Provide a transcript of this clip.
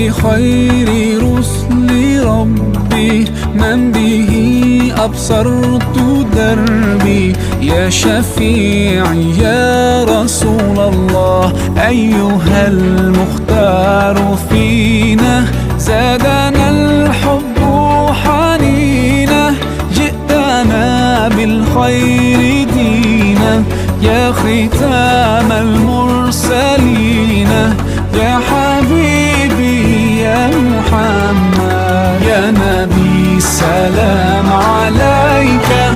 بخير رسل ربي من به أبصرت دربي. يا شفيعي يا رسول الله أيها المختار فينا، زادنا الحب حنينا، جئتنا بالخير دينا. يا ختام المرسلين يا حبيبي يا محمد، يا نبي سلام عليك